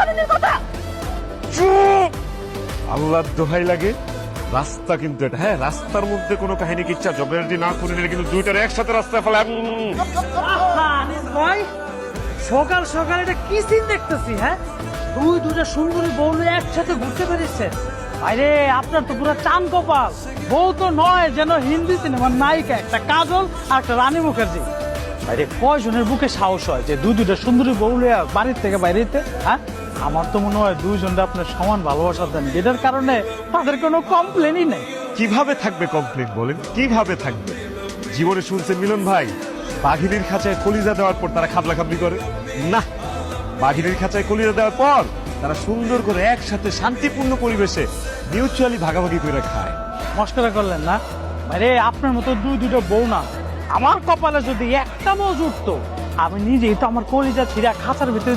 কাহিনীর কথা। চুপ! আল্লাহর দোহাই লাগে, রাস্তা কিন্তু এটা, হ্যাঁ রাস্তার মধ্যে কোনো কাহিনী কিচ্ছা জবেরটি না করে নিলে কিন্তু দুইটার একসাথে রাস্তায় ফেলে আনিস ভাই, সকাল সকাল এটা কি সিন দেখতেছি? হ্যাঁ, দুটা সুন্দরী বউ নিয়ে একসাথে ঘুরতে পেরেছে। আরে আপনার তো পুরো চান কপাল। বউ তো নয়, যেন হিন্দি সিনেমার নায়িকা, একটা কাজল আর একটা রানী মুখার্জি। আরে কয়জনের বুকে সাহস হয় যে দুটা সুন্দরী বউ নিয়ে বাড়ির থেকে বাইরে যেতে? হ্যাঁ, আমার তো মনে হয় দুইজনটা আপনার সমান ভালোবাসা দেন, যেটার কারণে তাদের কোনো কমপ্লেনই নেই। কিভাবে থাকবে কমপ্লেন বলেন, কিভাবে থাকবে? জীবনে শুনছেন মিলন ভাই, বাঘিনীর খাঁচায় কলিজা দেওয়ার পর তারা খাবলা খাবলি করে না? বাঘিনীর খাঁচায় কলিজা দেওয়ার পর তারা সুন্দর করে একসাথে শান্তিপূর্ণ পরিবেশে মিউচুয়ালি ভাগাভাগি করে খায়। মস্করা করলেন না? আরে আপনার মতো দুইটা বউ না, আমার কপালে যদি একটা বউ জুটতো, আমি নিজেই তো আমার কলিজা ছিঁড়া খাঁচার ভিতরে